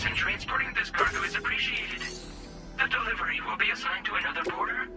in transporting this cargo is appreciated. The delivery will be assigned to another porter.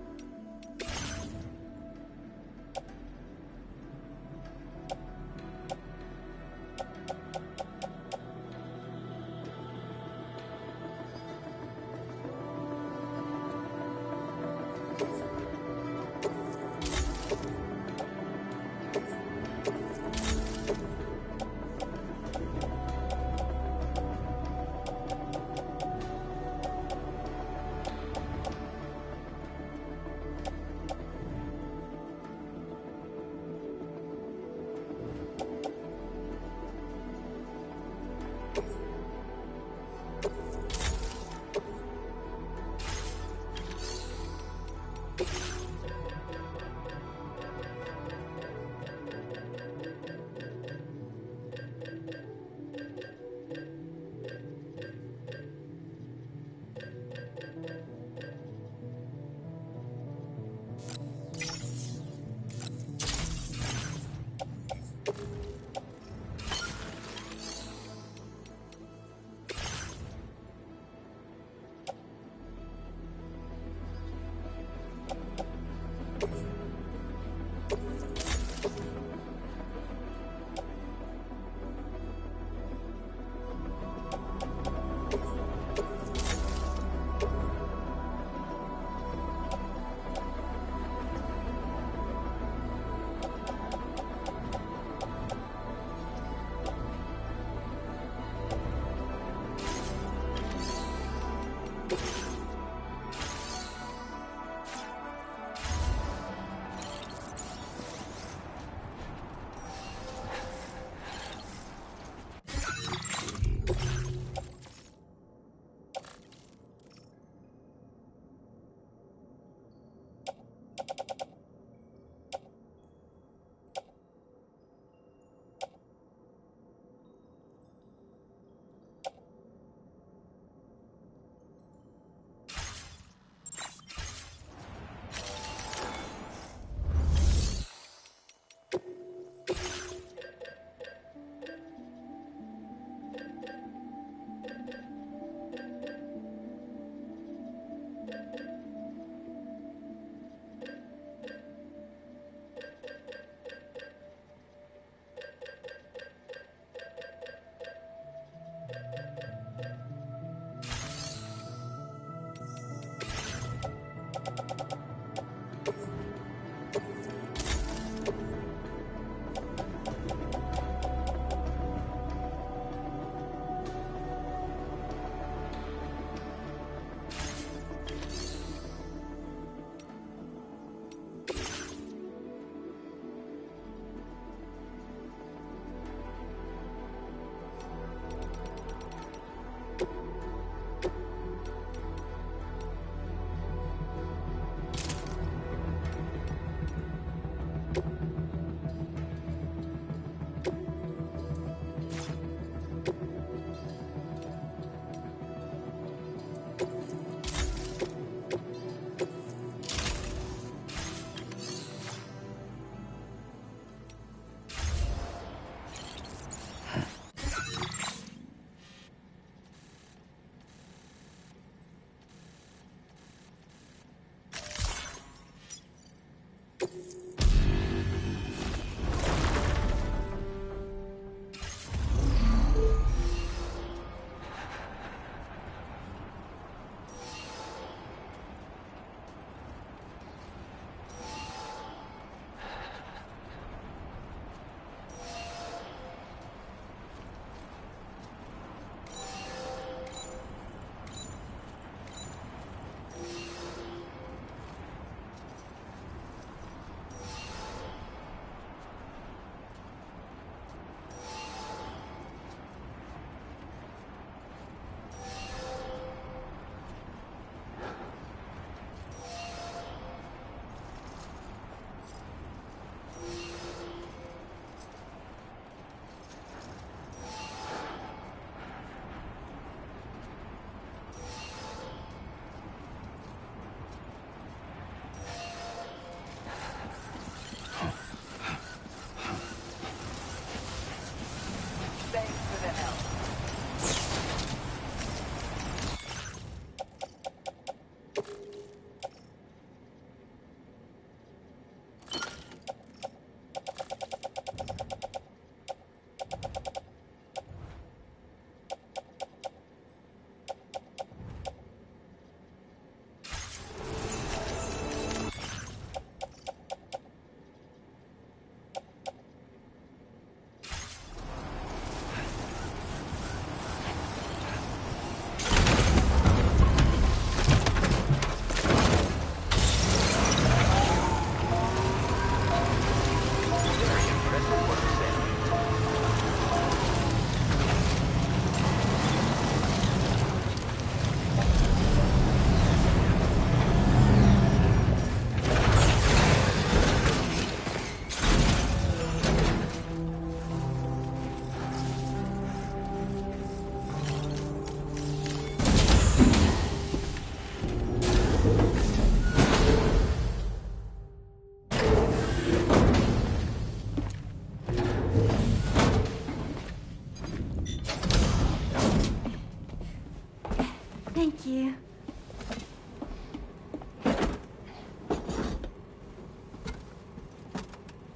you.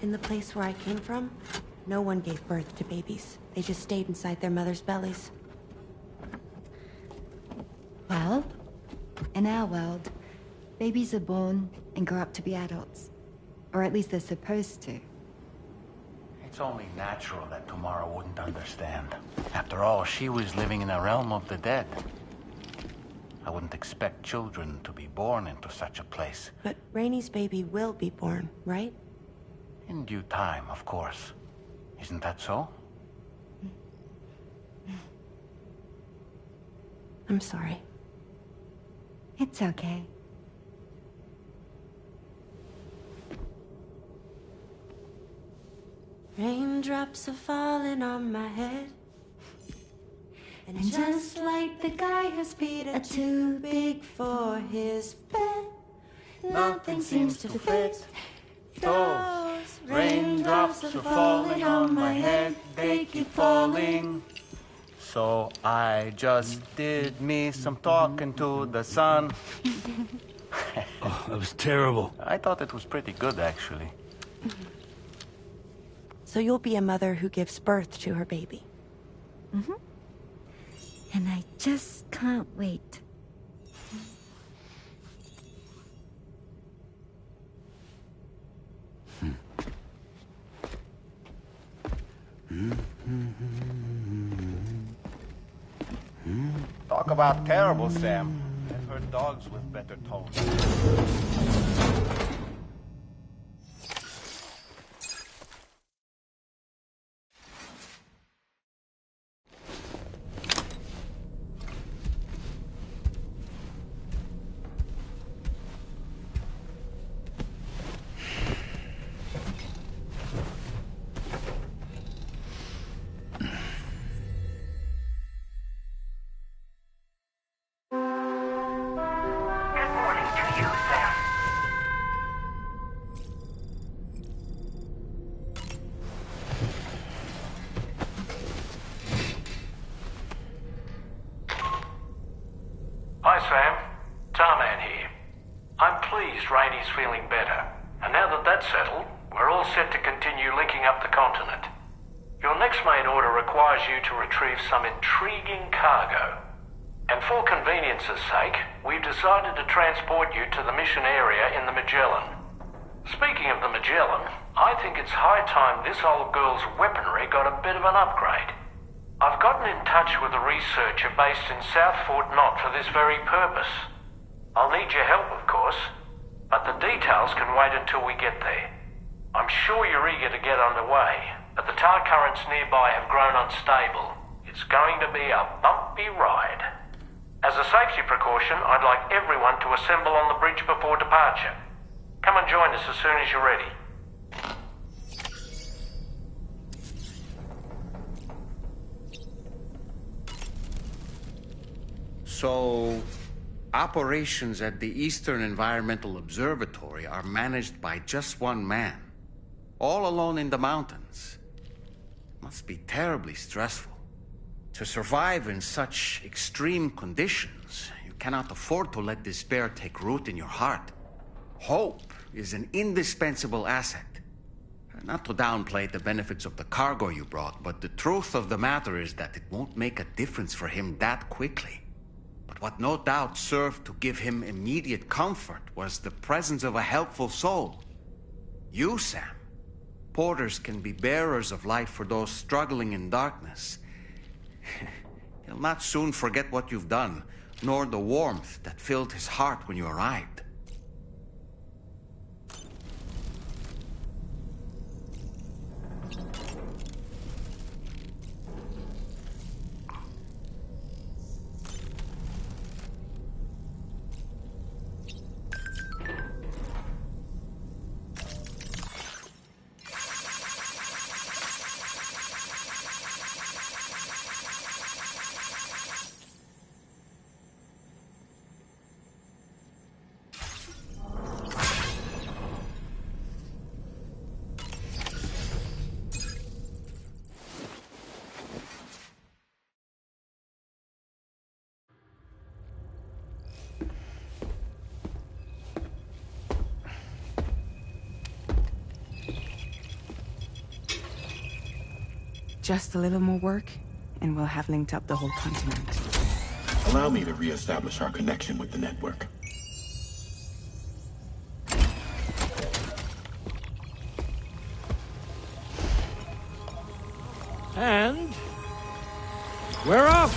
In the place where I came from, no one gave birth to babies. They just stayed inside their mother's bellies. Well, in our world, babies are born and grow up to be adults. Or at least they're supposed to. It's only natural that Tamara wouldn't understand. After all, she was living in a realm of the dead. I wouldn't expect children to be born into such a place. But Rainey's baby will be born, right? In due time, of course. Isn't that so? I'm sorry. It's okay. Raindrops are falling on my head. And just like the guy whose feet are too big for his bed, nothing seems to fit. Those raindrops are falling on my head, they keep falling. So I just did me some talking to the sun. Oh, that was terrible. I thought it was pretty good, actually. So you'll be a mother who gives birth to her baby. Mm-hmm. And I just can't wait. Talk about terrible, Sam. I've heard dogs with better tones. Hi, Sam. Tarman here. I'm pleased Rainey's feeling better. And now that that's settled, we're all set to continue linking up the continent. Your next main order requires you to retrieve some intriguing cargo. And for convenience's sake, we've decided to transport you to the mission area in the Magellan. Speaking of the Magellan, I think it's high time this old girl's weaponry got a bit of an upgrade. I've gotten in touch with a researcher based in South Fort Knott for this very purpose. I'll need your help, of course, but the details can wait until we get there. I'm sure you're eager to get underway, but the tar currents nearby have grown unstable. It's going to be a bumpy ride. As a safety precaution, I'd like everyone to assemble on the bridge before departure. Come and join us as soon as you're ready. So, operations at the Eastern Environmental Observatory are managed by just one man, all alone in the mountains. Must be terribly stressful. To survive in such extreme conditions, you cannot afford to let despair take root in your heart. Hope is an indispensable asset. Not to downplay the benefits of the cargo you brought, but the truth of the matter is that it won't make a difference for him that quickly. But what no doubt served to give him immediate comfort was the presence of a helpful soul. You, Sam. Porters can be bearers of light for those struggling in darkness. He'll not soon forget what you've done, nor the warmth that filled his heart when you arrived. Just a little more work, and we'll have linked up the whole continent. Allow me to re-establish our connection with the network. And we're off!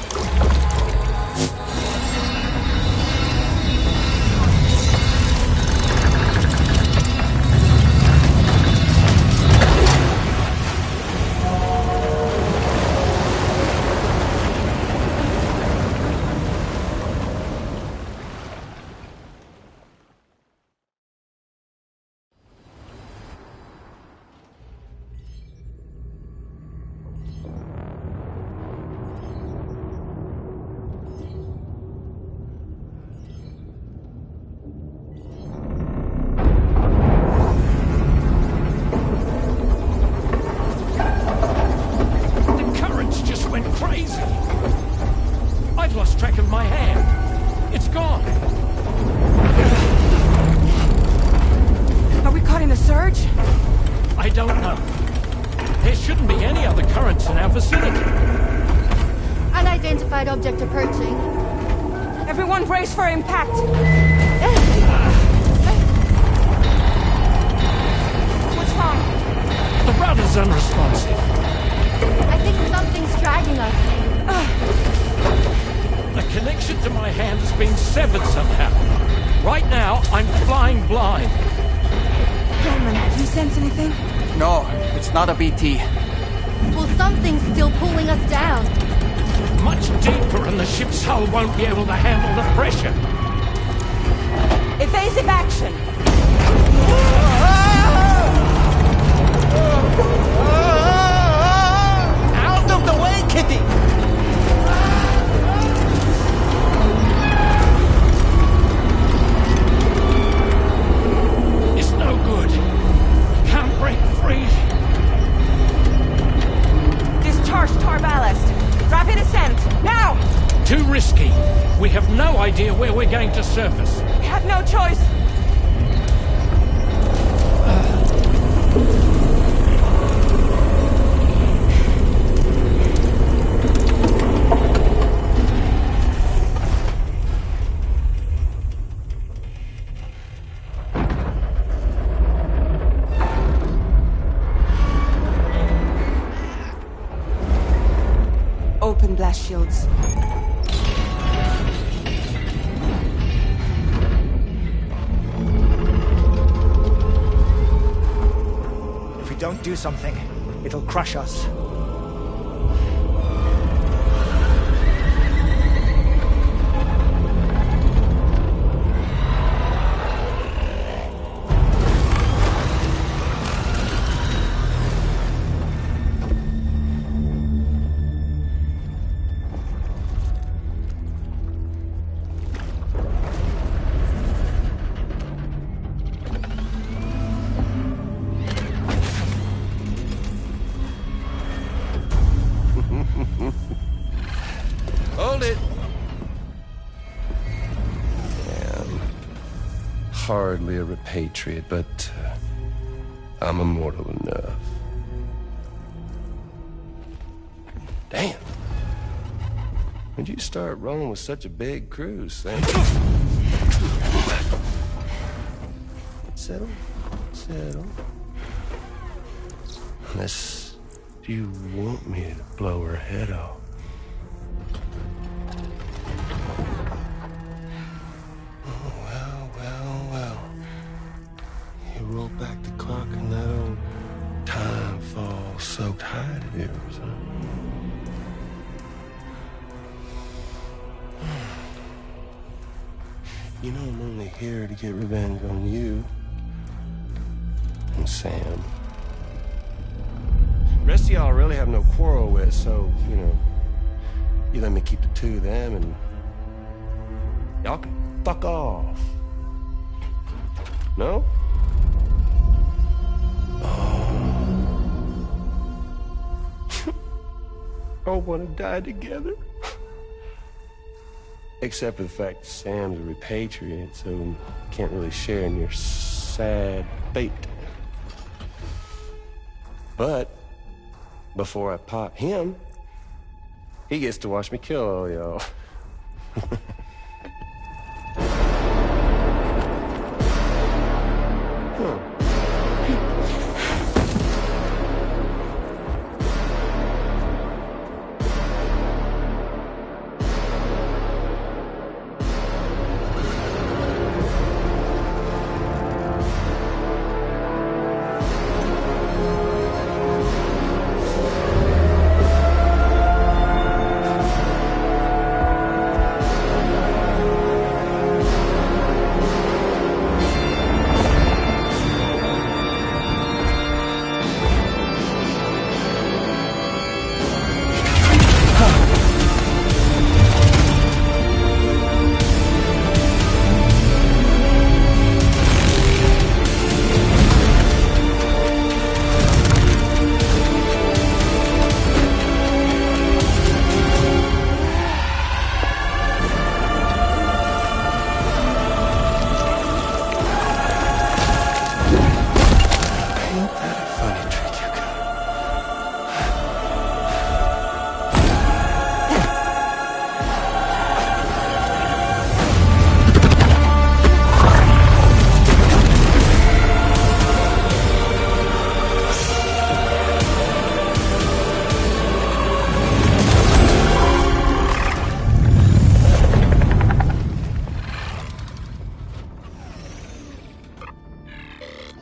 Unidentified object approaching. Everyone brace for impact! What's wrong? The rudder's unresponsive. I think something's dragging us. The connection to my hand has been severed somehow. Right now, I'm flying blind. Gilman, do you sense anything? No, it's not a BT. Well, something's still pulling us down. Much deeper, and the ship's hull won't be able to handle the pressure. Evasive action! Out of the way, Kitty! It's no good. Can't break free. Discharge tar ballast. Rapid ascent, now! Too risky. We have no idea where we're going to surface. We have no choice. Open blast shields. If we don't do something, it'll crush us. Hold it. I'm hardly a repatriate, but I'm immortal enough. Damn. When'd you start rolling with such a big crew, Sam? Settle. Settle. Unless you want me to blow her head off. Well. You roll back the clock and that old time fall soaked hide of yours, huh? You know I'm only here to get revenge on you and Sam. The rest of y'all I really have no quarrel with, so, you know, you let me keep the two of them and y'all can fuck off. No? All want to die together. Except for the fact that Sam's a repatriate, so can't really share in your sad fate. But before I pop him, he gets to watch me kill all y'all.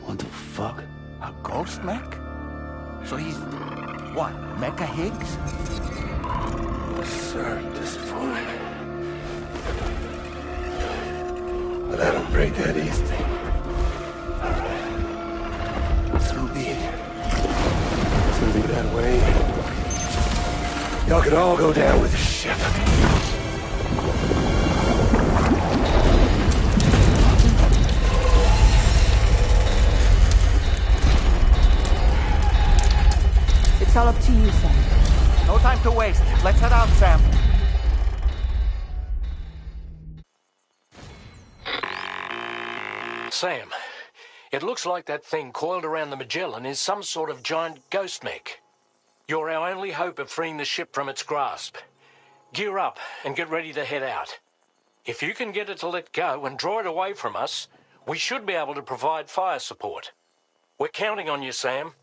What the fuck? A ghost mech? So he's... what? Mecha Higgs? Sir, disappointed. But I don't break that easy. So be it. It's gonna be that way. Y'all could all go down with the ship. It's all up to you, Sam. No time to waste. Let's head out, Sam. Sam, it looks like that thing coiled around the Magellan is some sort of giant ghost mech. You're our only hope of freeing the ship from its grasp. Gear up and get ready to head out. If you can get it to let go and draw it away from us, we should be able to provide fire support. We're counting on you, Sam.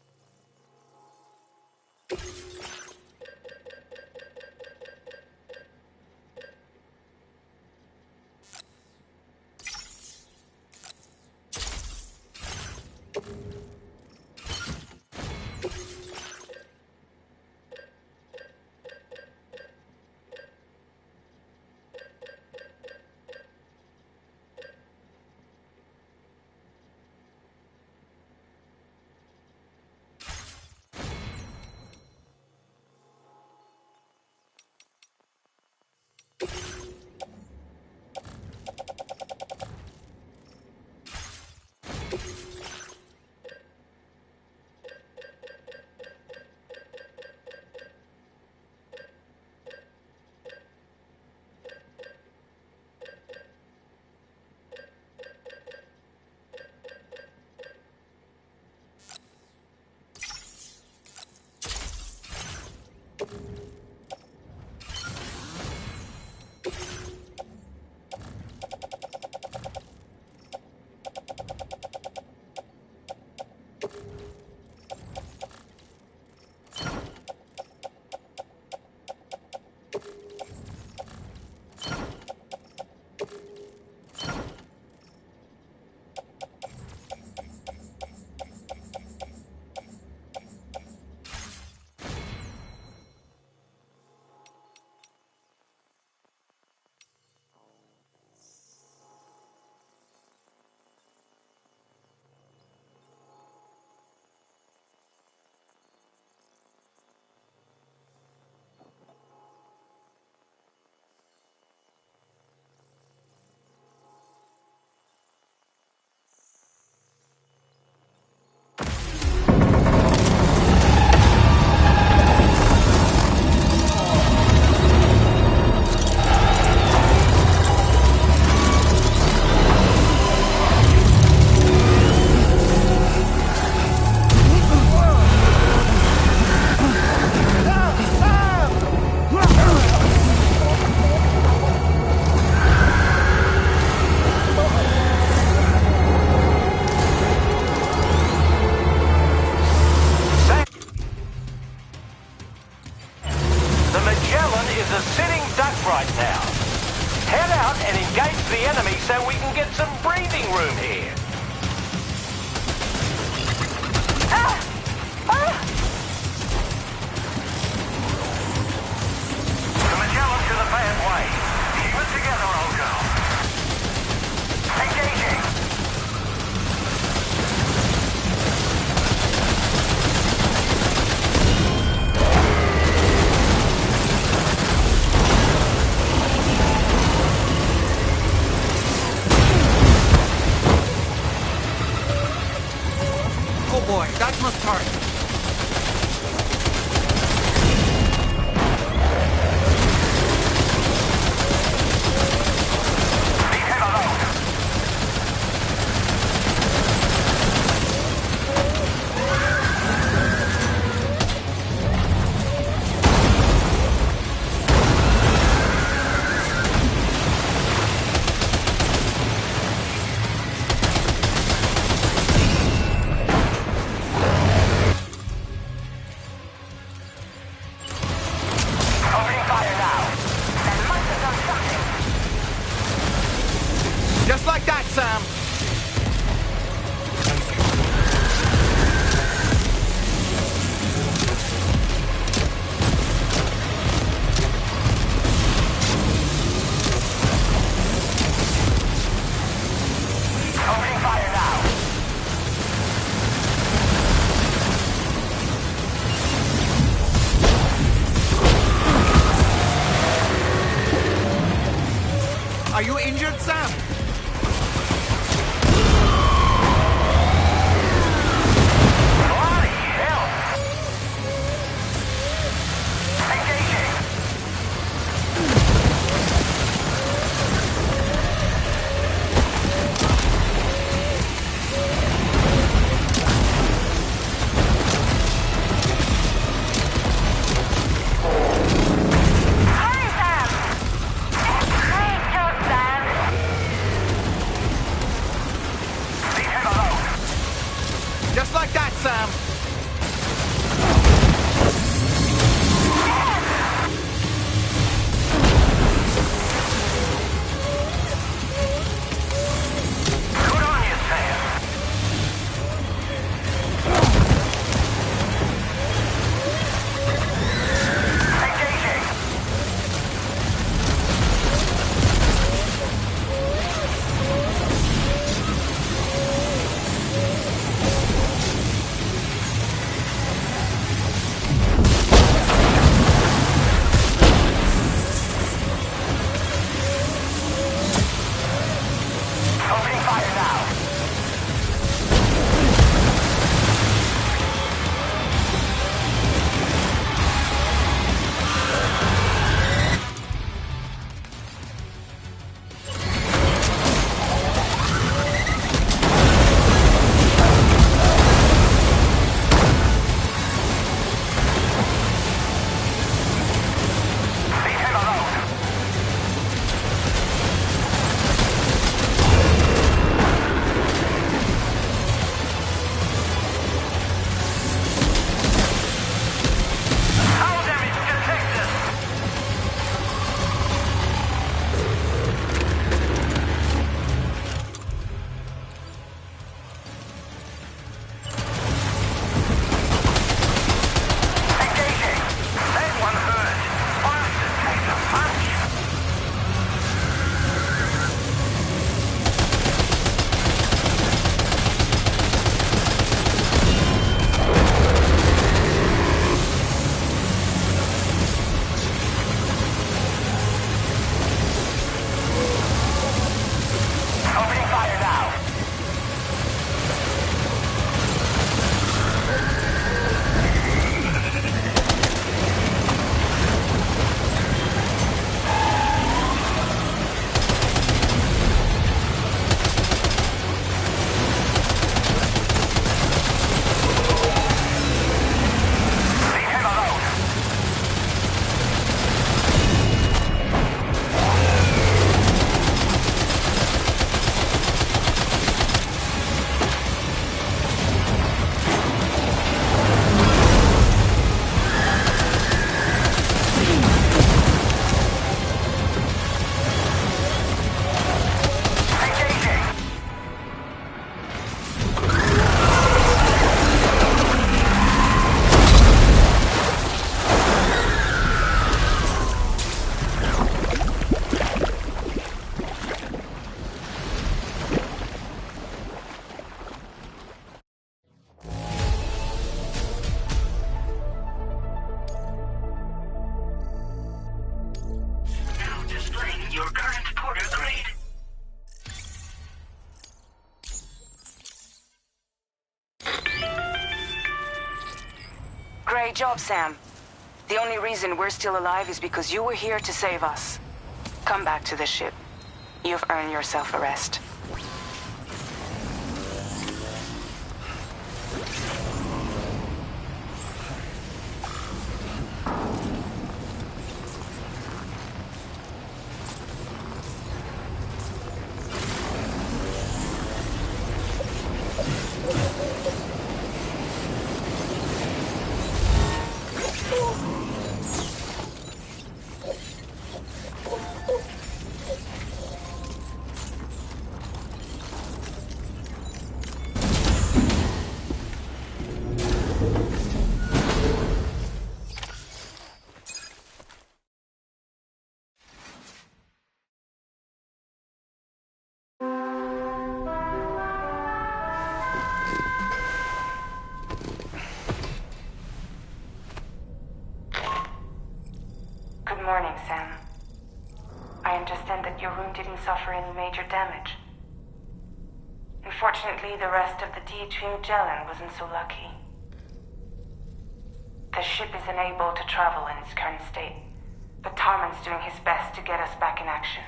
Great job, Sam. The only reason we're still alive is because you were here to save us. Come back to the ship. You've earned yourself a rest. Good morning, Sam. I understand that your room didn't suffer any major damage. Unfortunately, the rest of the DHV Magellan wasn't so lucky. The ship is unable to travel in its current state, but Tarman's doing his best to get us back in action.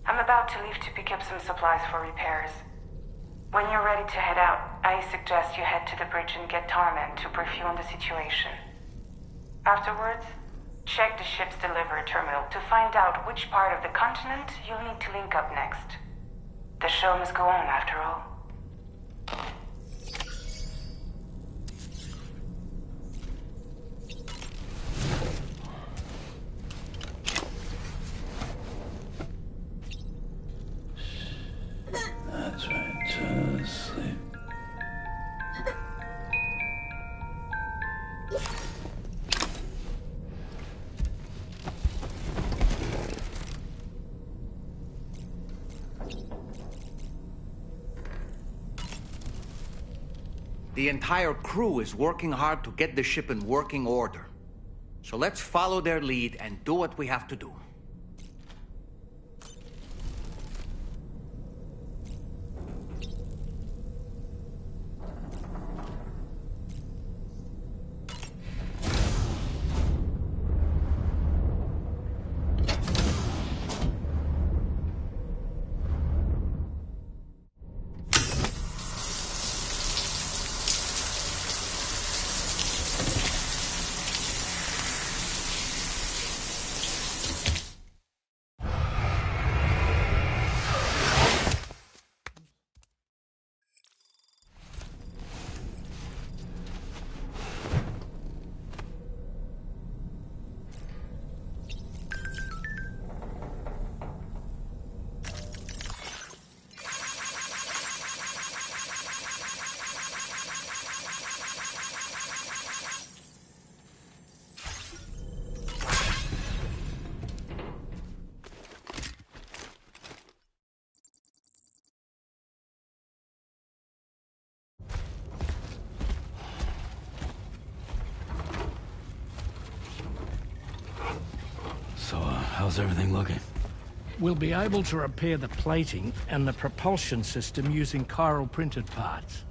I'm about to leave to pick up some supplies for repairs. When you're ready to head out, I suggest you head to the bridge and get Tarman to brief you on the situation. Afterwards, check the ship's delivery terminal to find out which part of the continent you'll need to link up next. The show must go on, after all. That's right, just sleep. The entire crew is working hard to get the ship in working order. So let's follow their lead and do what we have to do. So, how's everything looking? We'll be able to repair the plating and the propulsion system using chiral printed parts.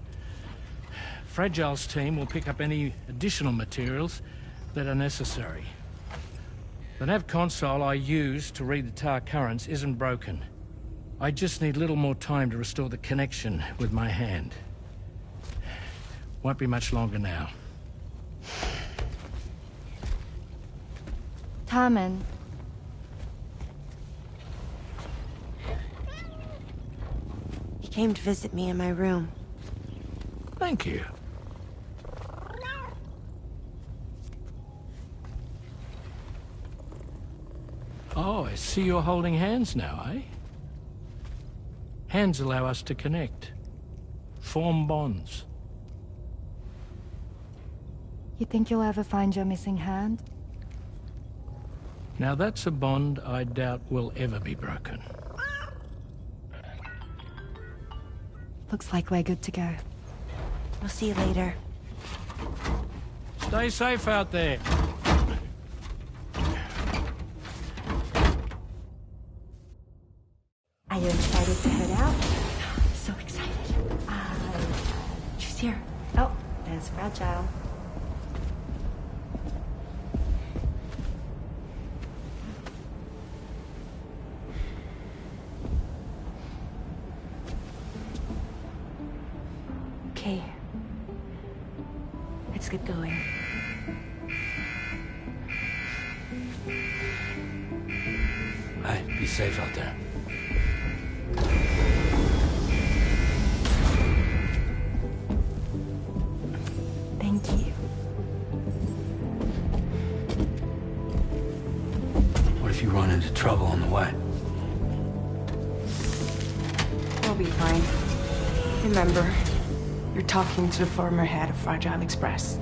Fragile's team will pick up any additional materials that are necessary. The nav console I use to read the tar currents isn't broken. I just need a little more time to restore the connection with my hand. Won't be much longer now. Tarman. He came to visit me in my room. Thank you. Oh, I see you're holding hands now, eh? Hands allow us to connect. Form bonds. You think you'll ever find your missing hand? Now that's a bond I doubt will ever be broken. Looks like we're good to go. We'll see you later. Stay safe out there. Are you excited to head out? So excited. She's here. Oh, there's Fragile. let's get going. Hey, be safe out there. Thank you. What if you run into trouble on the way? We'll be fine. Remember, you're talking to the former head of Fragile Express.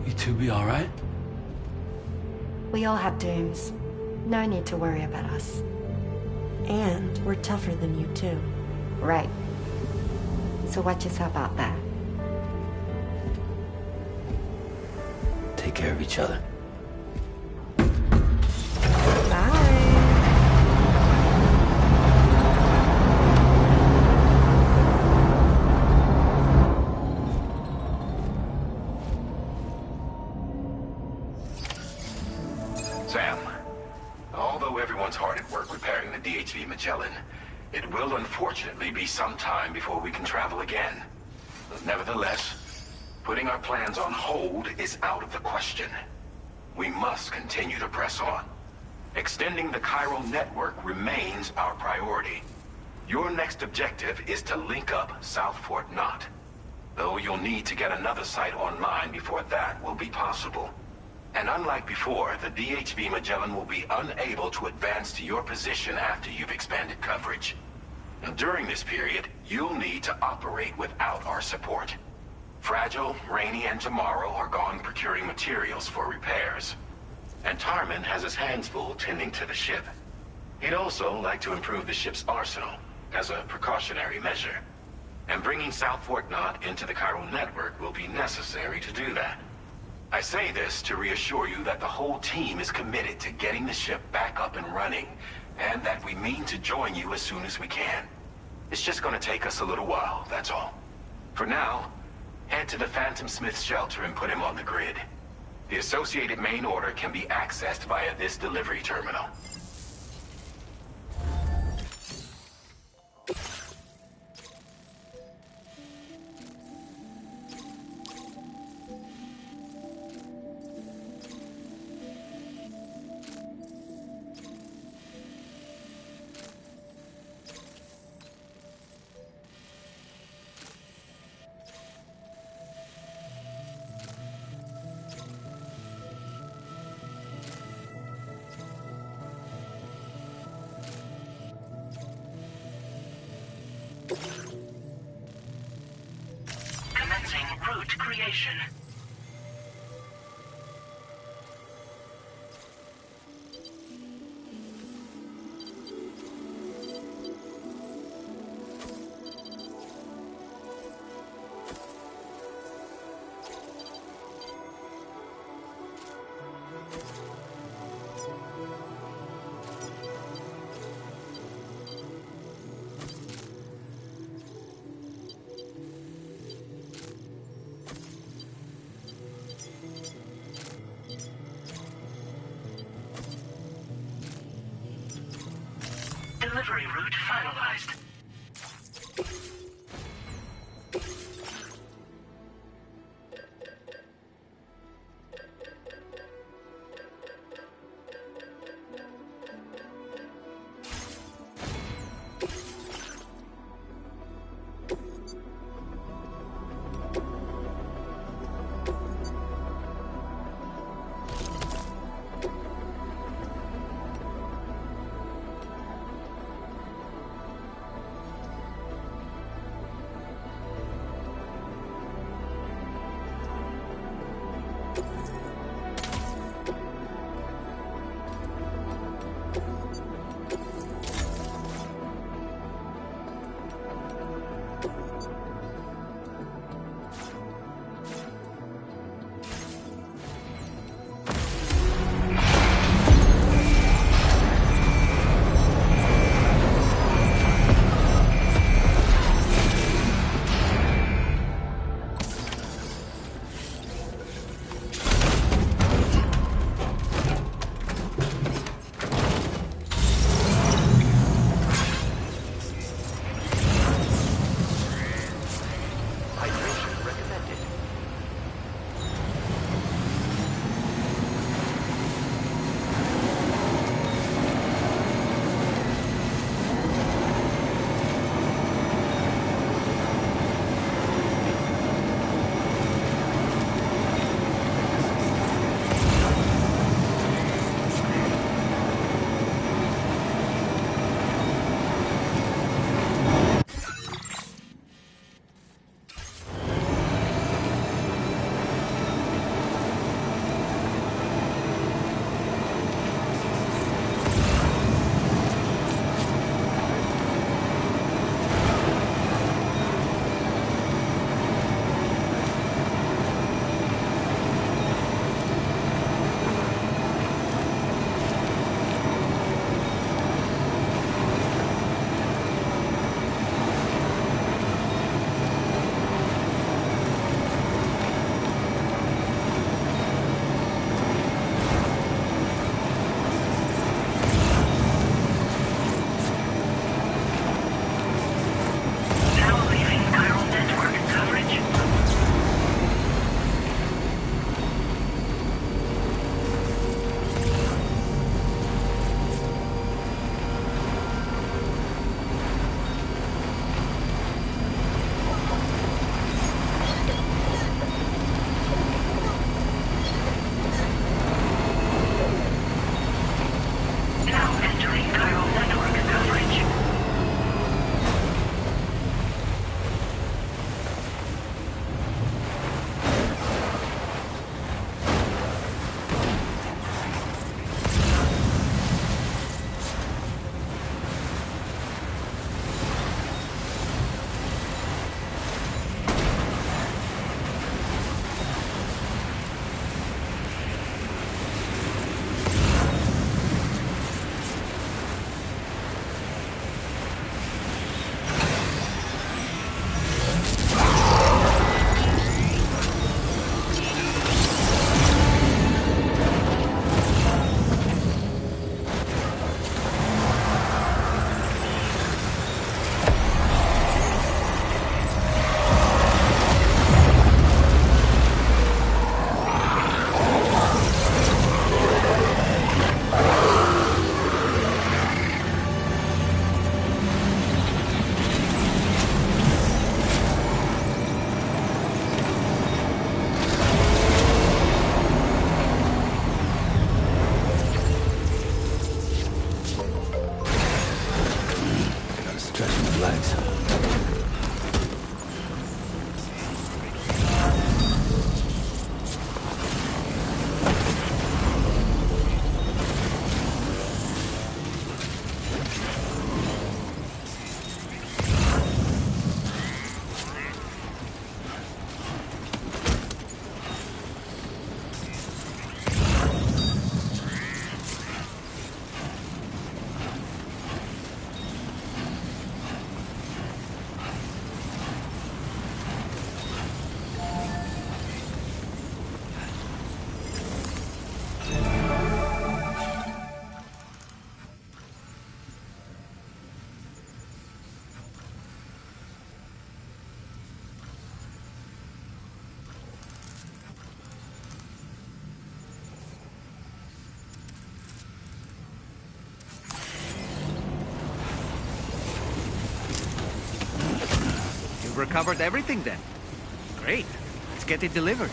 You two be all right? We all have dooms. No need to worry about us. And we're tougher than you, too. Right. So watch yourself out there. Take care of each other. Sam, although everyone's hard at work repairing the DHV Magellan, it will unfortunately be some time before we can travel again. Nevertheless, putting our plans on hold is out of the question. We must continue to press on. Extending the chiral network remains our priority. Your next objective is to link up South Fort Knot. Though you'll need to get another site online before that will be possible. And unlike before, the DHV Magellan will be unable to advance to your position after you've expanded coverage. Now, during this period, you'll need to operate without our support. Fragile, Rainy, and Tomorrow are gone procuring materials for repairs. And Tarman has his hands full tending to the ship. He'd also like to improve the ship's arsenal, as a precautionary measure. And bringing South Fort Knot into the chiral network will be necessary to do that. I say this to reassure you that the whole team is committed to getting the ship back up and running, and that we mean to join you as soon as we can. It's just gonna take us a little while, that's all. For now, head to the Phantom Smith shelter and put him on the grid. The associated main order can be accessed via this delivery terminal. Commencing route creation. Delivery route finalized. his legs. You've recovered everything then. Great. Let's get it delivered.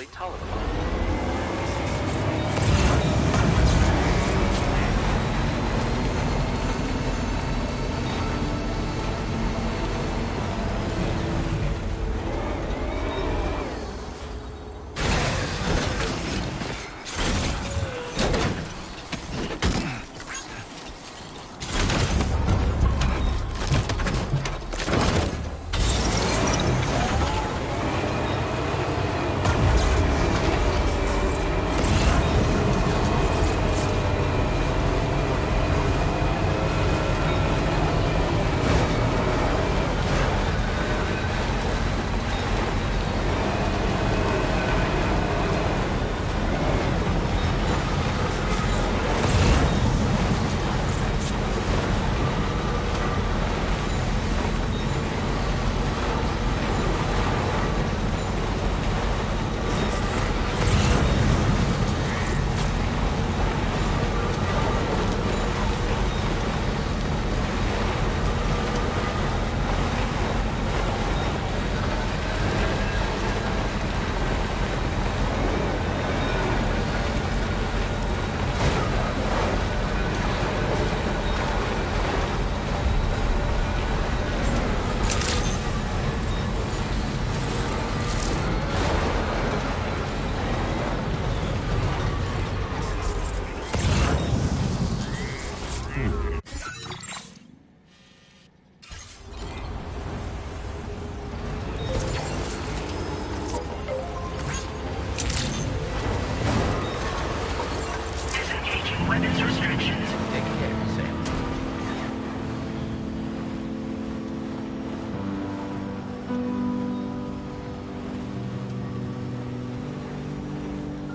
easily tolerable.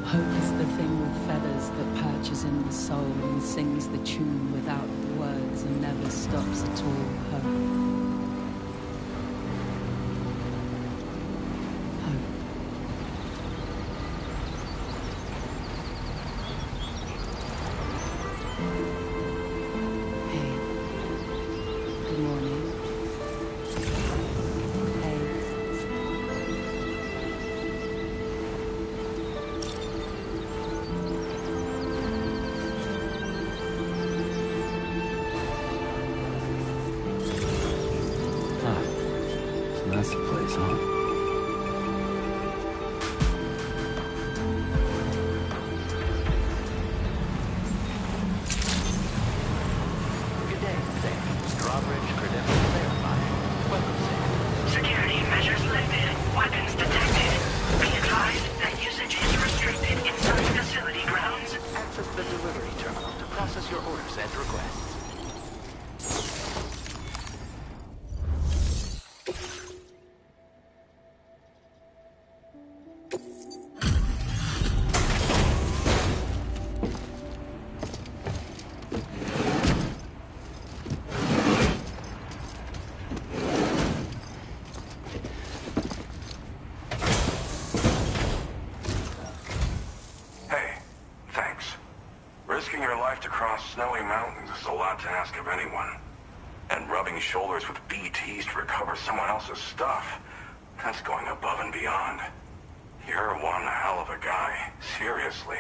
Hope is the thing with feathers that perches in the soul and sings the tune without the words and never stops at all. Hope. That's the place, huh? Good day, Sam. Drawbridge credentials verified. Welcome, Sam. Security measures lifted. Weapons detected. Be advised that usage is restricted inside facility grounds. Access the delivery terminal to process your orders and requests. Risking your life to cross snowy mountains is a lot to ask of anyone. And rubbing shoulders with BTs to recover someone else's stuff, that's going above and beyond. You're one hell of a guy, seriously.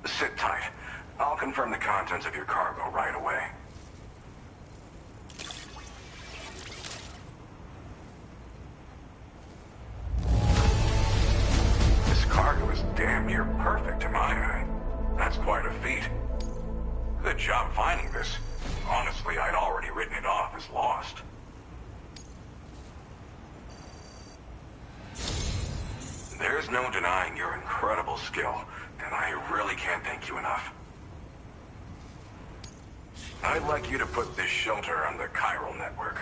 Sit tight. I'll confirm the contents of your cargo right away. This cargo is damn near perfect in my eye. That's quite a feat. Good job finding this. Honestly, I'd already written it off as lost. There's no denying your incredible skill, and I really can't thank you enough. I'd like you to put this shelter on the chiral network.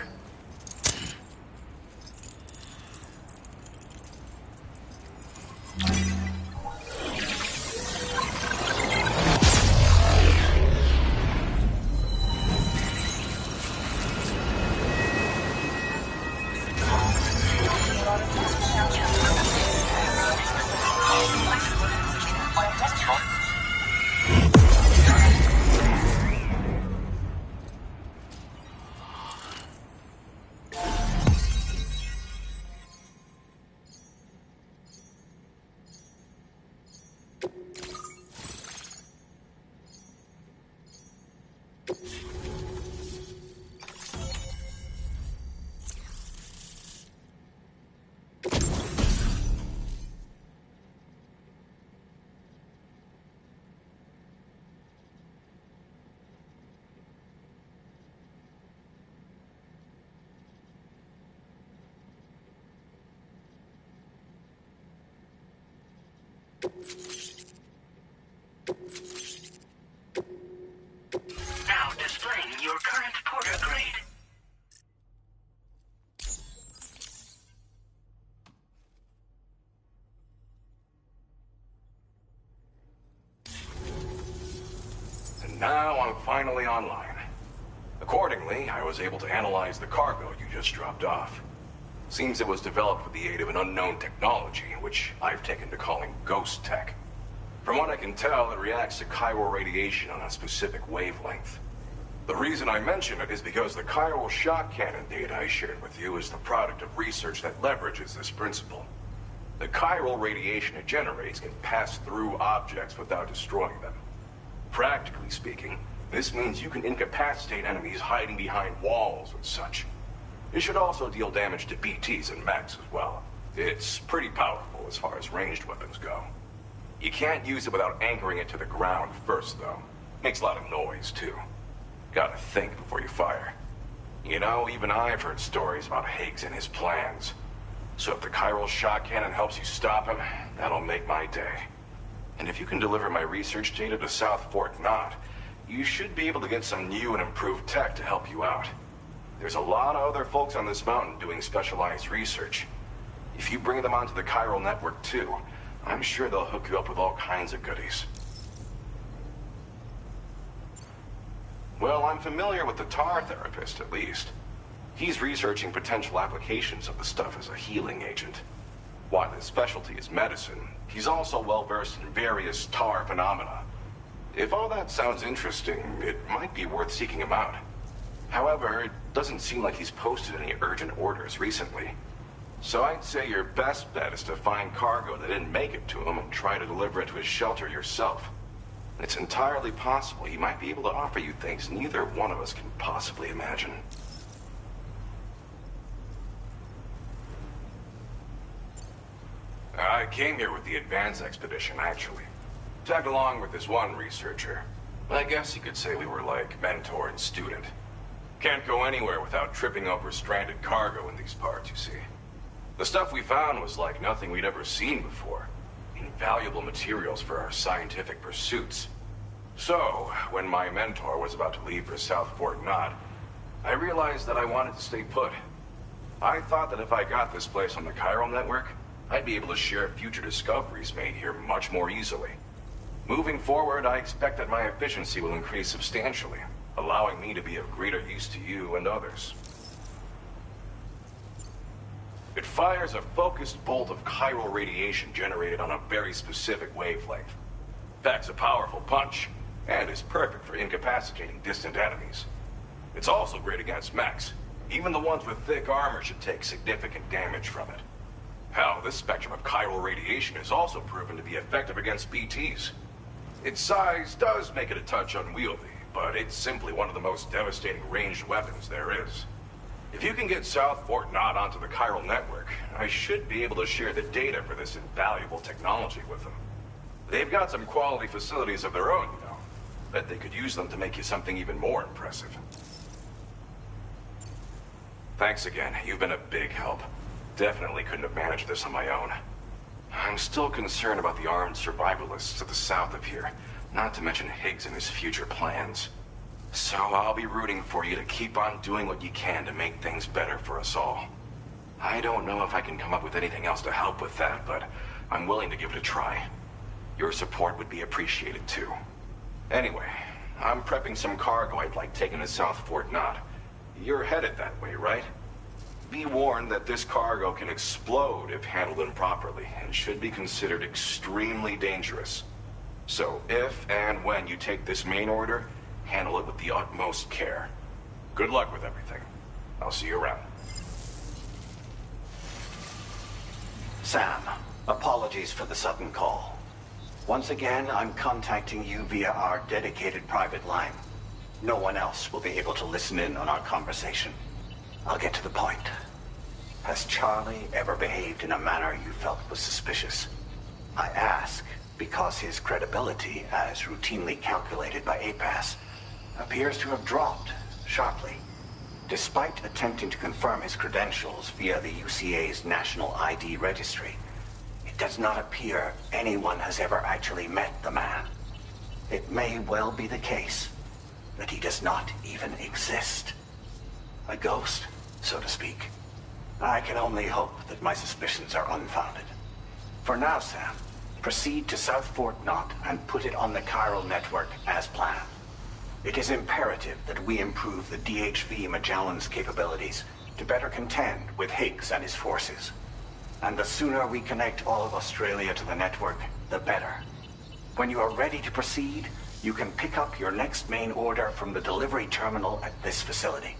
Now displaying your current porter grade. And now I'm finally online. Accordingly, I was able to analyze the cargo you just dropped off. Seems it was developed with the aid of an unknown technology, which I've taken to calling ghost tech. From what I can tell, it reacts to chiral radiation on a specific wavelength. The reason I mention it is because the chiral shock cannon data I shared with you is the product of research that leverages this principle. The chiral radiation it generates can pass through objects without destroying them. Practically speaking, this means you can incapacitate enemies hiding behind walls and such. It should also deal damage to BTs and mechs as well. It's pretty powerful as far as ranged weapons go. You can't use it without anchoring it to the ground first, though. Makes a lot of noise, too. Gotta think before you fire. You know, even I've heard stories about Higgs and his plans. So if the chiral shock cannon helps you stop him, that'll make my day. And if you can deliver my research data to South Fort Knott, you should be able to get some new and improved tech to help you out. There's a lot of other folks on this mountain doing specialized research. If you bring them onto the chiral network too, I'm sure they'll hook you up with all kinds of goodies. Well, I'm familiar with the tar therapist, at least. He's researching potential applications of the stuff as a healing agent. While his specialty is medicine, he's also well-versed in various tar phenomena. If all that sounds interesting, it might be worth seeking him out. However, it doesn't seem like he's posted any urgent orders recently. So I'd say your best bet is to find cargo that didn't make it to him and try to deliver it to his shelter yourself. It's entirely possible he might be able to offer you things neither one of us can possibly imagine. I came here with the advance expedition, actually. Tagged along with this one researcher. I guess you could say we were like mentor and student. Can't go anywhere without tripping over stranded cargo in these parts, you see. The stuff we found was like nothing we'd ever seen before. Invaluable materials for our scientific pursuits. So, when my mentor was about to leave for South Fort Knott, I realized that I wanted to stay put. I thought that if I got this place on the chiral network, I'd be able to share future discoveries made here much more easily. Moving forward, I expect that my efficiency will increase substantially, allowing me to be of greater use to you and others. It fires a focused bolt of chiral radiation generated on a very specific wavelength. Packs a powerful punch, and is perfect for incapacitating distant enemies. It's also great against mechs. Even the ones with thick armor should take significant damage from it. Hell, this spectrum of chiral radiation is also proven to be effective against BTs. Its size does make it a touch unwieldy, but it's simply one of the most devastating ranged weapons there is. If you can get South Fort Knott onto the chiral network, I should be able to share the data for this invaluable technology with them. They've got some quality facilities of their own, you know. Bet they could use them to make you something even more impressive. Thanks again. You've been a big help. Definitely couldn't have managed this on my own. I'm still concerned about the armed survivalists to the south of here, not to mention Higgs and his future plans. So I'll be rooting for you to keep on doing what you can to make things better for us all. I don't know if I can come up with anything else to help with that, but I'm willing to give it a try. Your support would be appreciated too. Anyway, I'm prepping some cargo I'd like taken to South Fort Knott. You're headed that way, right? Be warned that this cargo can explode if handled improperly, and should be considered extremely dangerous. So if and when you take this main order, handle it with the utmost care. Good luck with everything. I'll see you around. Sam, apologies for the sudden call. Once again, I'm contacting you via our dedicated private line. No one else will be able to listen in on our conversation. I'll get to the point. Has Charlie ever behaved in a manner you felt was suspicious? I ask because his credibility, as routinely calculated by APAS, appears to have dropped sharply. Despite attempting to confirm his credentials via the UCA's National ID Registry, it does not appear anyone has ever actually met the man. It may well be the case that he does not even exist. A ghost, so to speak. I can only hope that my suspicions are unfounded. For now, Sam, proceed to South Fort Knot and put it on the chiral network as planned. It is imperative that we improve the DHV Magellan's capabilities to better contend with Higgs and his forces. And the sooner we connect all of Australia to the network, the better. When you are ready to proceed, you can pick up your next main order from the delivery terminal at this facility.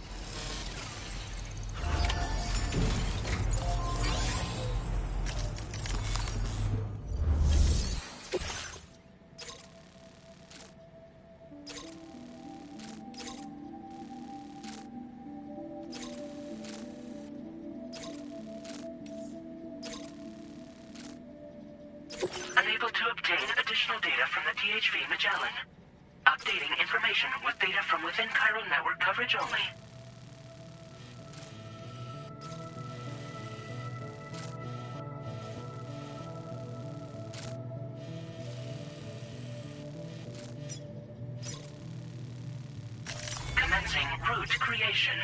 Unable to obtain additional data from the DHV Magellan. Updating information with data from within chiral network coverage only. Commencing route creation.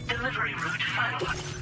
Delivery route finalized.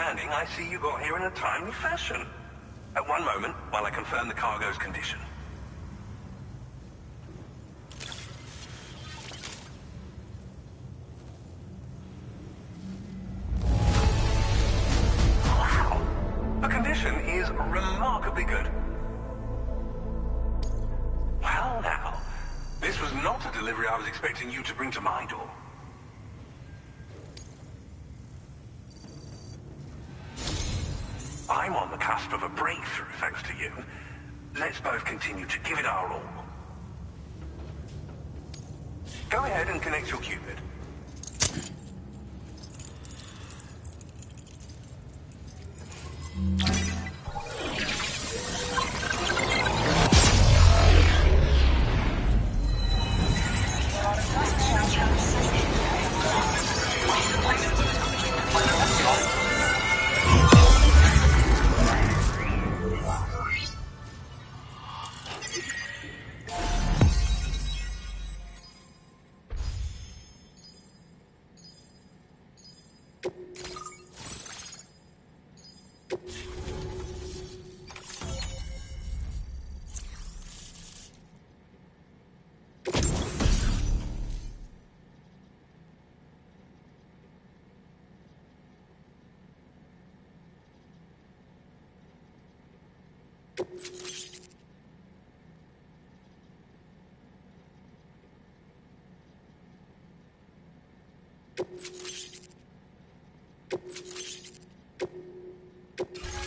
Stranding, I see you got here in a timely fashion. At one moment, while I confirm the cargo's condition. Wow! The condition is remarkably good. Well now, this was not the delivery I was expecting you to bring to my door. I'm on the cusp of a breakthrough, thanks to you. Let's both continue to give it our all. Go ahead and connect your Cupid.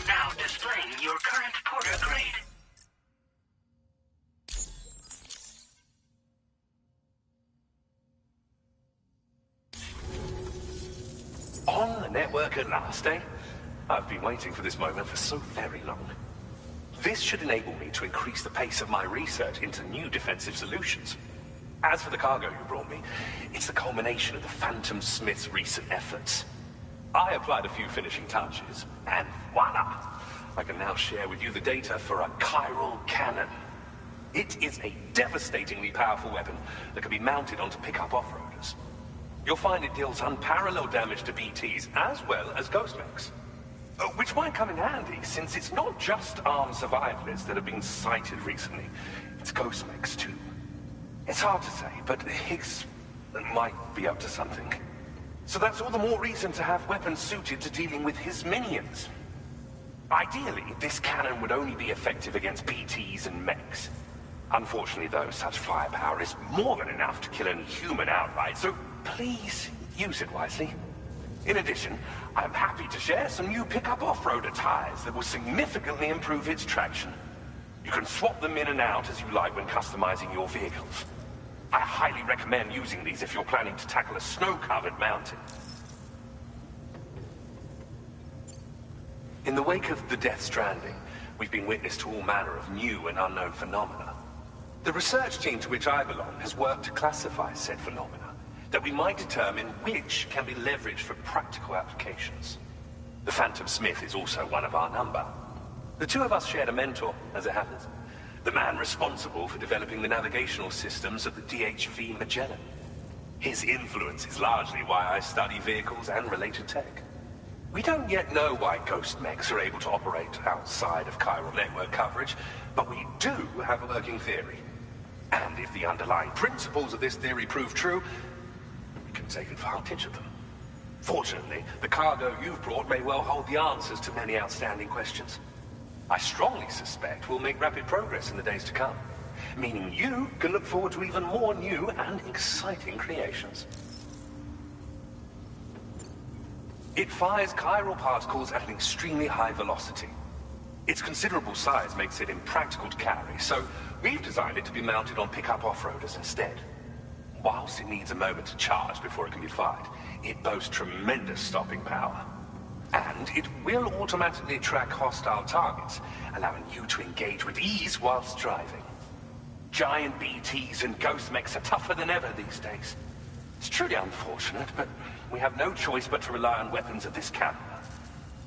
Now displaying your current porter grade. On the network at last, eh? I've been waiting for this moment for so very long. This should enable me to increase the pace of my research into new defensive solutions. As for the cargo you brought me, it's the culmination of the Phantom Smith's recent efforts. I applied a few finishing touches, and voila! I can now share with you the data for a chiral cannon. It is a devastatingly powerful weapon that can be mounted onto pickup off-roaders. You'll find it deals unparalleled damage to BTs as well as ghost mechs. Which might come in handy, since it's not just armed survivalists that have been sighted recently. It's ghost mechs too. It's hard to say, but Higgs might be up to something. So that's all the more reason to have weapons suited to dealing with his minions. Ideally, this cannon would only be effective against BTs and mechs. Unfortunately, though, such firepower is more than enough to kill any human outright, so please use it wisely. In addition, I'm happy to share some new pickup off-roader tires that will significantly improve its traction. You can swap them in and out as you like when customizing your vehicles. I highly recommend using these if you're planning to tackle a snow-covered mountain. In the wake of the Death Stranding, we've been witness to all manner of new and unknown phenomena. The research team to which I belong has worked to classify said phenomena, that we might determine which can be leveraged for practical applications. The Phantom Smith is also one of our number. The two of us shared a mentor, as it happens. The man responsible for developing the navigational systems of the DHV Magellan. His influence is largely why I study vehicles and related tech. We don't yet know why ghost mechs are able to operate outside of chiral network coverage, but we do have a working theory. And if the underlying principles of this theory prove true, we can take advantage of them. Fortunately, the cargo you've brought may well hold the answers to many outstanding questions. I strongly suspect we'll make rapid progress in the days to come, meaning you can look forward to even more new and exciting creations. It fires chiral particles at an extremely high velocity. Its considerable size makes it impractical to carry, so we've designed it to be mounted on pickup off-roaders instead. Whilst it needs a moment to charge before it can be fired, it boasts tremendous stopping power. And it will automatically track hostile targets, allowing you to engage with ease whilst driving. Giant BTs and ghost mechs are tougher than ever these days. It's truly unfortunate, but we have no choice but to rely on weapons of this caliber.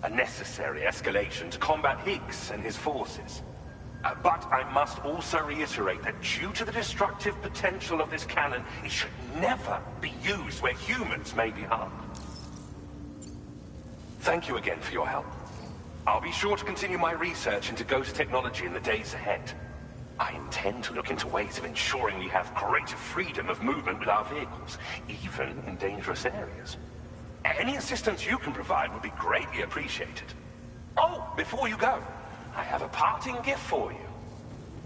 A necessary escalation to combat Higgs and his forces. But I must also reiterate that due to the destructive potential of this cannon, it should never be used where humans may be harmed. Thank you again for your help. I'll be sure to continue my research into ghost technology in the days ahead. I intend to look into ways of ensuring we have greater freedom of movement with our vehicles, even in dangerous areas. Any assistance you can provide would be greatly appreciated. Oh, before you go, I have a parting gift for you.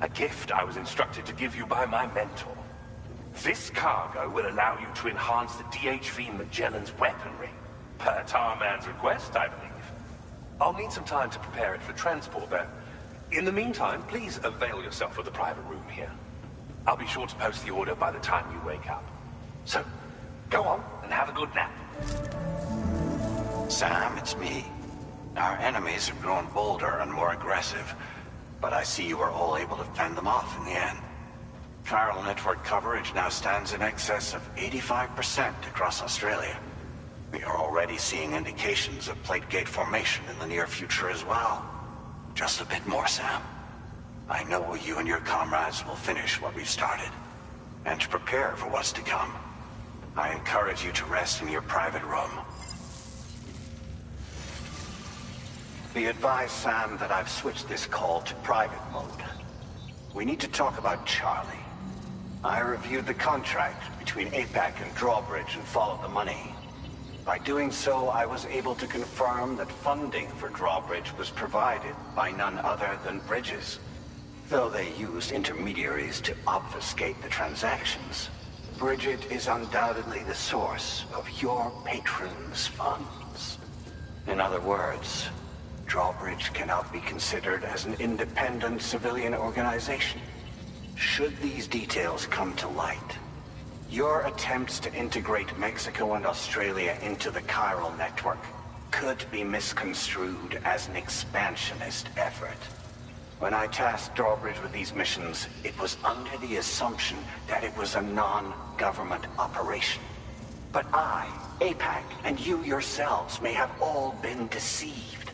A gift I was instructed to give you by my mentor. This cargo will allow you to enhance the DHV Magellan's weaponry, per Tarman's request, I believe. I'll need some time to prepare it for transport, though. In the meantime, please avail yourself of the private room here. I'll be sure to post the order by the time you wake up. So, go on and have a good nap. Sam, it's me. Our enemies have grown bolder and more aggressive, but I see you were all able to fend them off in the end. Chiral network coverage now stands in excess of 85% across Australia. We are already seeing indications of plate gate formation in the near future as well. Just a bit more, Sam. I know you and your comrades will finish what we've started, and to prepare for what's to come. I encourage you to rest in your private room. Be advised, Sam, that I've switched this call to private mode. We need to talk about Charlie. I reviewed the contract between APAC and Drawbridge and followed the money. By doing so, I was able to confirm that funding for Drawbridge was provided by none other than Bridges. Though they used intermediaries to obfuscate the transactions, Bridget is undoubtedly the source of your patrons' funds. In other words, Drawbridge cannot be considered as an independent civilian organization. Should these details come to light, your attempts to integrate Mexico and Australia into the Chiral network could be misconstrued as an expansionist effort. When I tasked Drawbridge with these missions, it was under the assumption that it was a non-government operation. But I, APAC, and you yourselves may have all been deceived.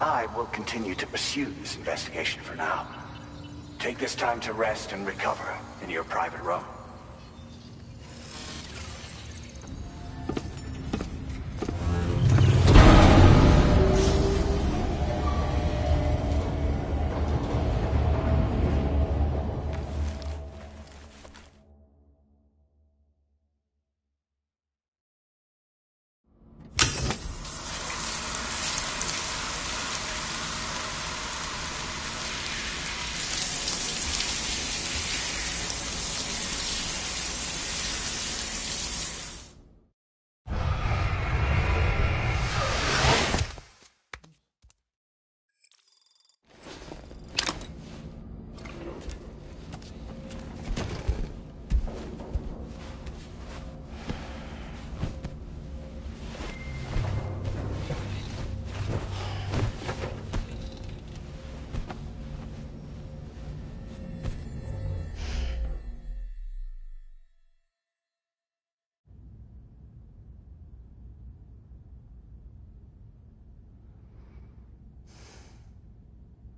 I will continue to pursue this investigation for now. Take this time to rest and recover in your private room.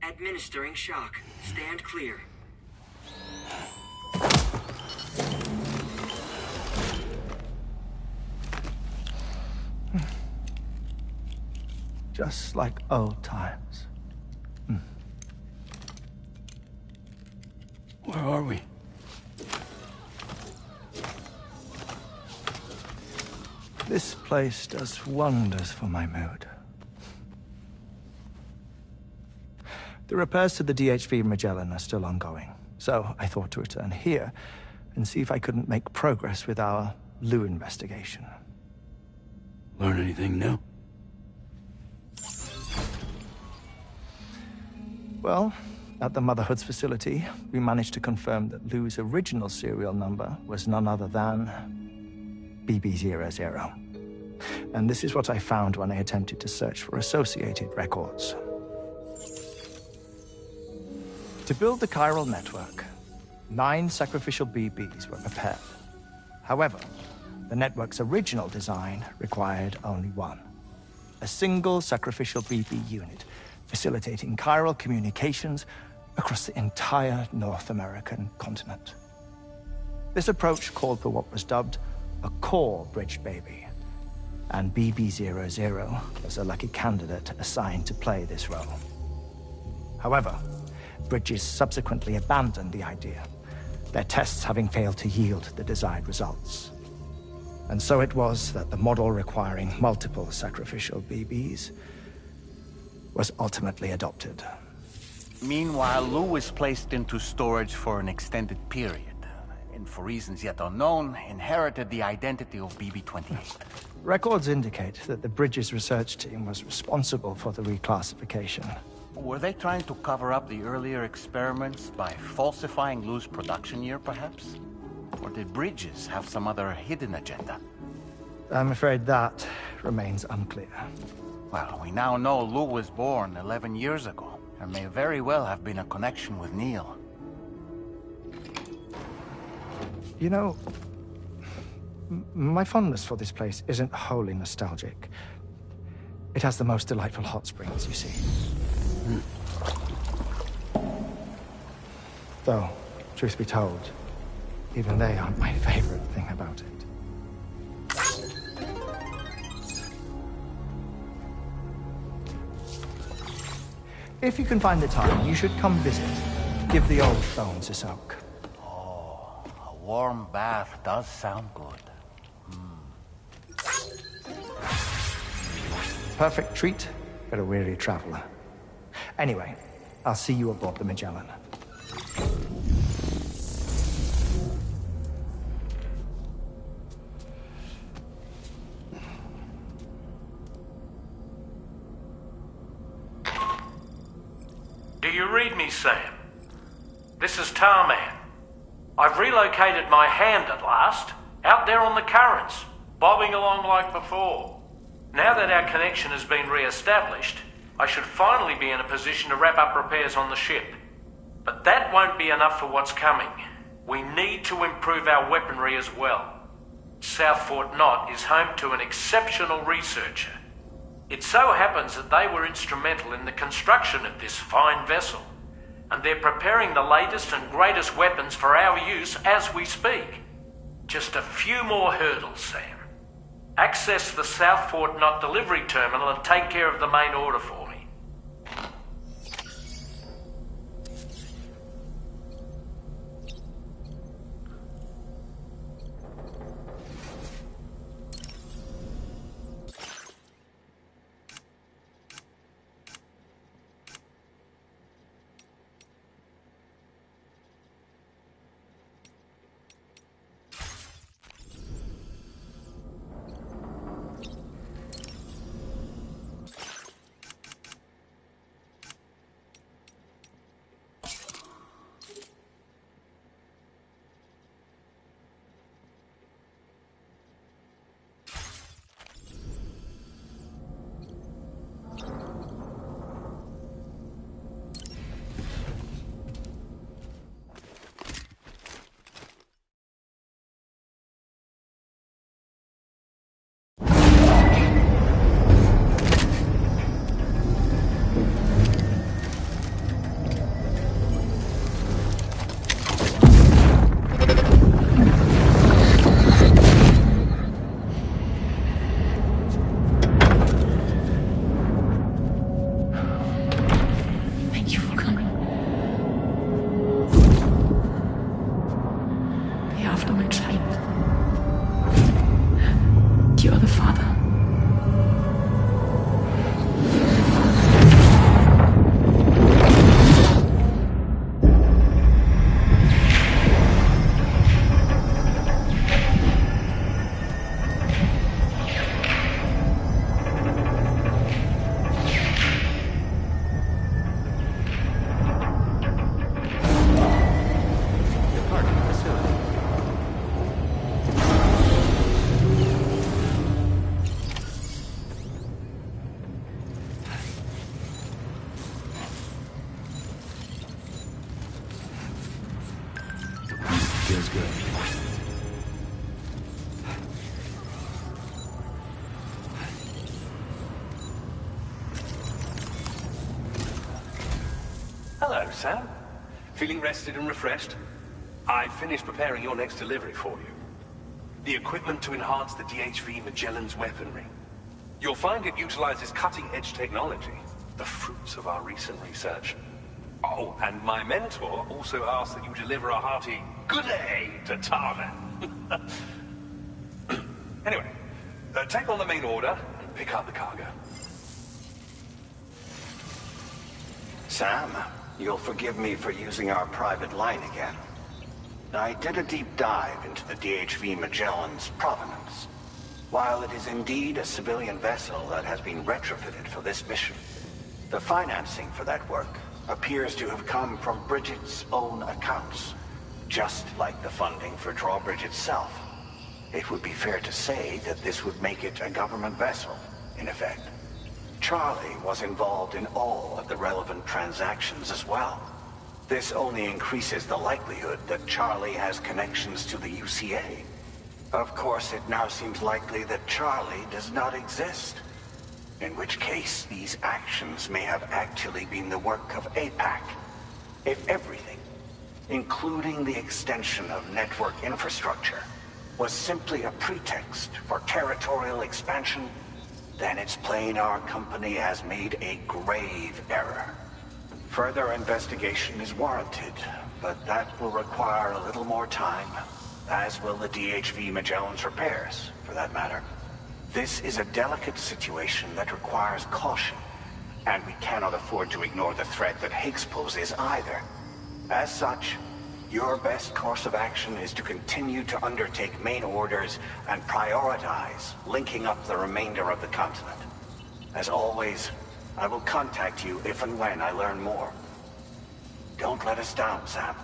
Administering shock. Stand clear. Just like old times. Where are we? This place does wonders for my mood. The repairs to the DHV Magellan are still ongoing, so I thought to return here and see if I couldn't make progress with our Lou investigation. Learn anything new? Well, at the Motherhood's facility, we managed to confirm that Lou's original serial number was none other than BB00. And this is what I found when I attempted to search for associated records. To build the Chiral network, 9 sacrificial BBs were prepared. However, the network's original design required only 1. A single sacrificial BB unit, facilitating chiral communications across the entire North American continent. This approach called for what was dubbed a core bridge baby. and BB-00 was a lucky candidate assigned to play this role. However, Bridges subsequently abandoned the idea, their tests having failed to yield the desired results. And so it was that the model requiring multiple sacrificial BBs was ultimately adopted. Meanwhile, Lou was placed into storage for an extended period, and for reasons yet unknown, inherited the identity of BB-28. Records indicate that the Bridges research team was responsible for the reclassification. Were they trying to cover up the earlier experiments by falsifying Lou's production year, perhaps? Or did Bridges have some other hidden agenda? I'm afraid that remains unclear. Well, we now know Lou was born 11 years ago. There may very well have been a connection with Neil. You know, my fondness for this place isn't wholly nostalgic. It has the most delightful hot springs, you see. Though, truth be told, even they aren't my favorite thing about it. If you can find the time, you should come visit. Give the old bones a soak. Oh, a warm bath does sound good. Perfect treat for a weary traveler. Anyway, I'll see you aboard the Magellan. Do you read me, Sam? This is Tarman. I've relocated my hand at last, out there on the currents, bobbing along like before. Now that our connection has been re-established, I should finally be in a position to wrap up repairs on the ship. But that won't be enough for what's coming. We need to improve our weaponry as well. South Fort Knot is home to an exceptional researcher. It so happens that they were instrumental in the construction of this fine vessel, and they're preparing the latest and greatest weapons for our use as we speak. Just a few more hurdles, Sam. Access the South Fort Knot delivery terminal and take care of the main order for me. Feels good. Hello, Sam. Feeling rested and refreshed? I've finished preparing your next delivery for you. The equipment to enhance the DHV Magellan's weaponry. You'll find it utilizes cutting-edge technology, the fruits of our recent research. Oh, and my mentor also asked that you deliver a hearty good day to Tarman. Anyway, take on the main order and pick up the cargo. Sam, you'll forgive me for using our private line again. I did a deep dive into the DHV Magellan's provenance. While it is indeed a civilian vessel that has been retrofitted for this mission, the financing for that work appears to have come from Bridget's own accounts, just like the funding for Drawbridge itself. It would be fair to say that this would make it a government vessel, in effect. Charlie was involved in all of the relevant transactions as well. This only increases the likelihood that Charlie has connections to the UCA. Of course, it now seems likely that Charlie does not exist. In which case, these actions may have actually been the work of APAC. If everything, including the extension of network infrastructure, was simply a pretext for territorial expansion, then it's plain our company has made a grave error. Further investigation is warranted, but that will require a little more time, as will the DHV Magellan's repairs, for that matter. This is a delicate situation that requires caution, and we cannot afford to ignore the threat that Higgs poses either. As such, your best course of action is to continue to undertake main orders and prioritize linking up the remainder of the continent. As always, I will contact you if and when I learn more. Don't let us down, Sam.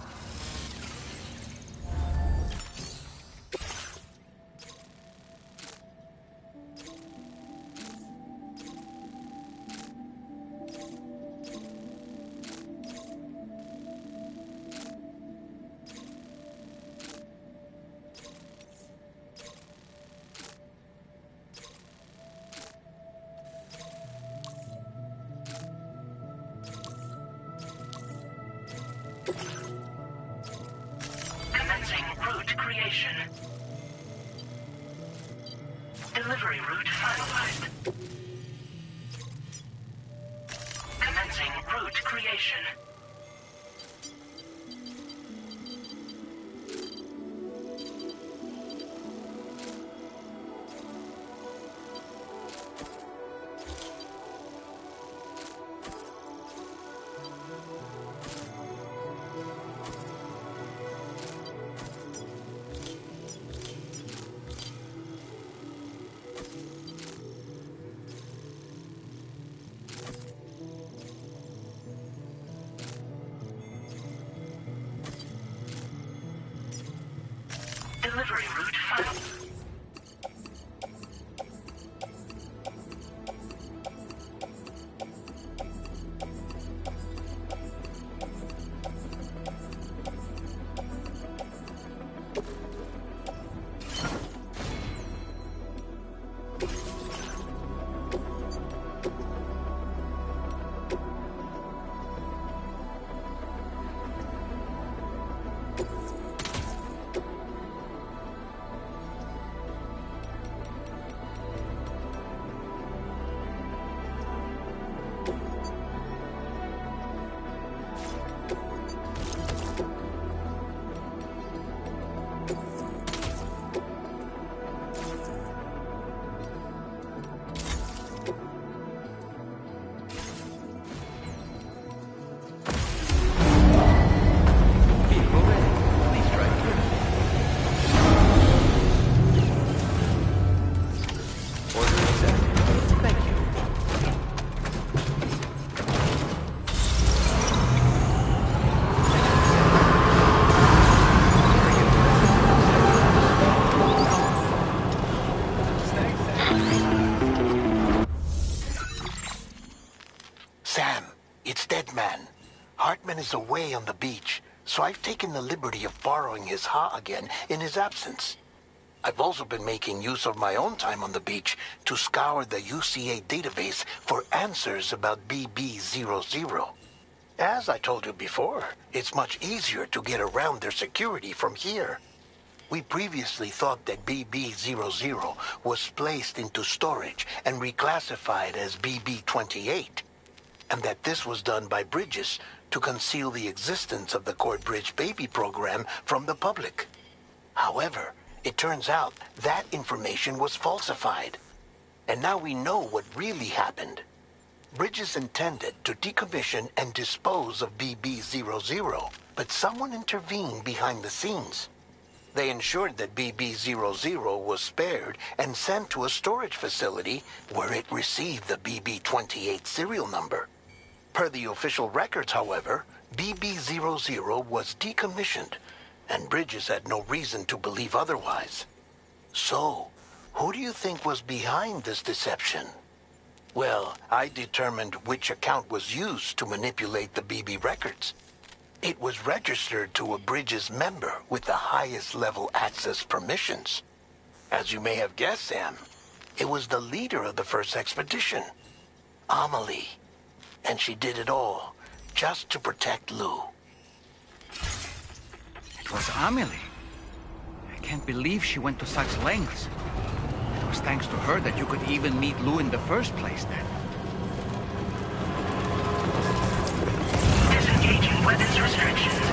Commencing route creation. Delivery route finalized. Commencing route creation. Delivery route final. Hartman is away on the beach, so I've taken the liberty of borrowing his Ha again in his absence. I've also been making use of my own time on the beach to scour the UCA database for answers about BB00. As I told you before, it's much easier to get around their security from here. We previously thought that BB-00 was placed into storage and reclassified as BB-28, and that this was done by Bridges to conceal the existence of the Corbridge baby program from the public. However, it turns out that information was falsified, and now we know what really happened. Bridges intended to decommission and dispose of BB-00, but someone intervened behind the scenes. They ensured that BB-00 was spared and sent to a storage facility where it received the BB-28 serial number. Per the official records, however, BB-00 was decommissioned, and Bridges had no reason to believe otherwise. So, who do you think was behind this deception? Well, I determined which account was used to manipulate the BB records. It was registered to a Bridges member with the highest level access permissions. As you may have guessed, Sam, it was the leader of the first expedition, Amelie. And she did it all just to protect Lou. It was Amelie. I can't believe she went to such lengths. It was thanks to her that you could even meet Lou in the first place, then. Disengaging weapons restrictions.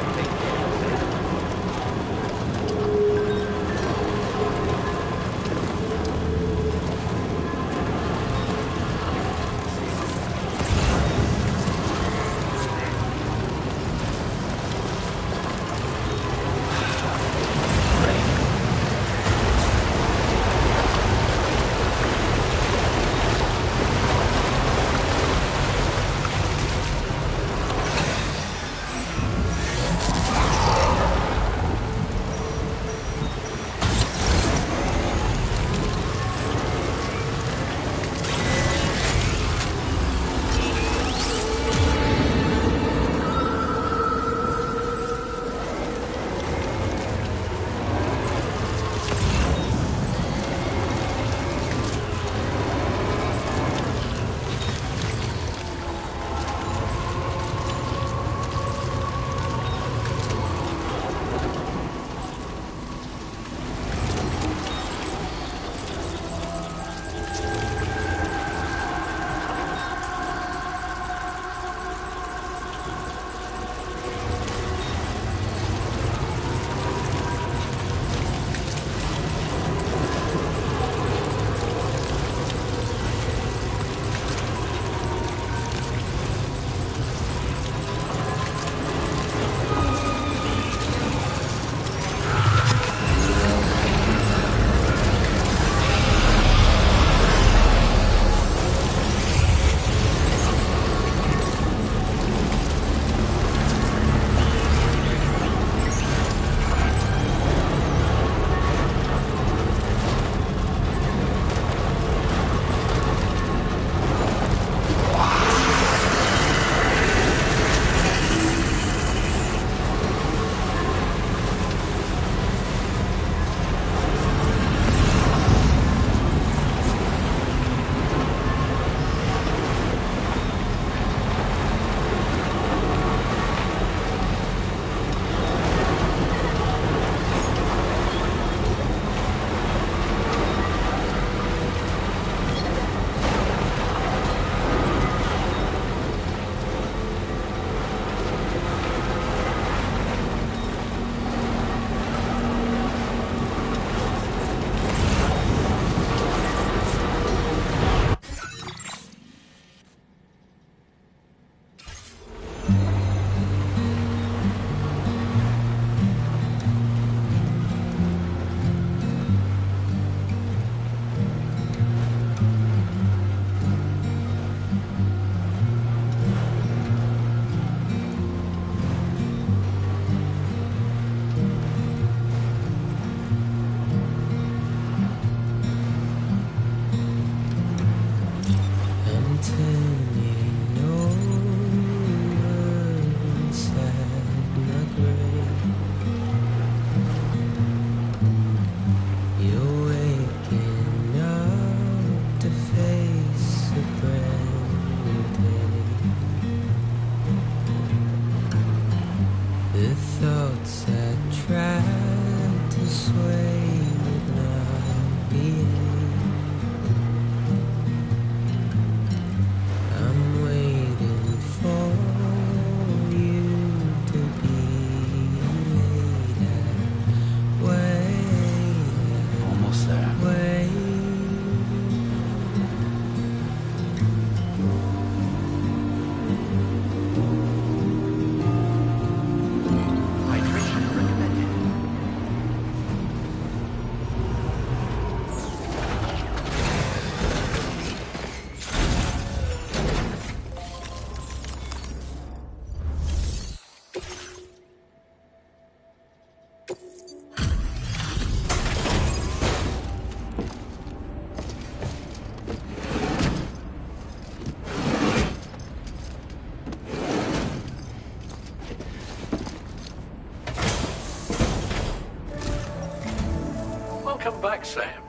back, Sam.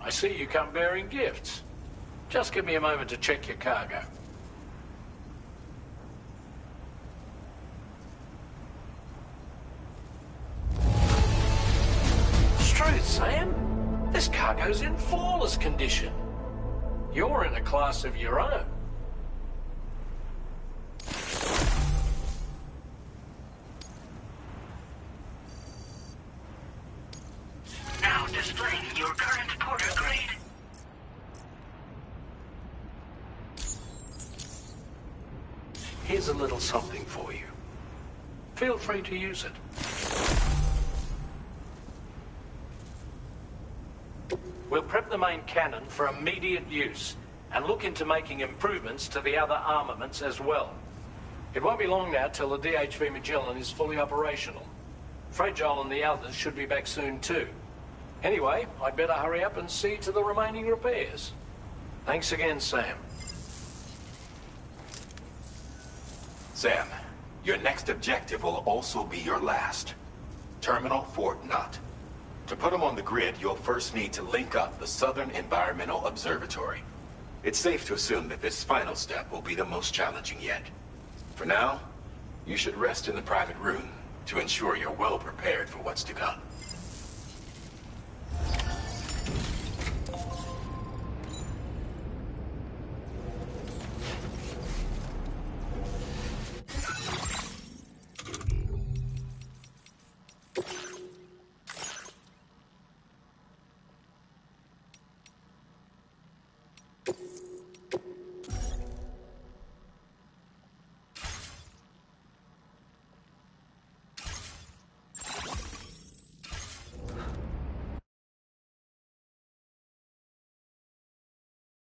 I see you come bearing gifts. Just give me a moment to check your cargo. Truth, Sam. This cargo's in flawless condition. You're in a class of your own. Now displaying your current porter grade. Here's a little something for you. Feel free to use it. We'll prep the main cannon for immediate use and look into making improvements to the other armaments as well. It won't be long now till the DHV Magellan is fully operational. Fragile and the others should be back soon too. Anyway, I'd better hurry up and see to the remaining repairs. Thanks again, Sam. Sam, your next objective will also be your last. Terminal Fort Knott. To put them on the grid, you'll first need to link up the Southern Environmental Observatory. It's safe to assume that this final step will be the most challenging yet. For now, you should rest in the private room to ensure you're well prepared for what's to come.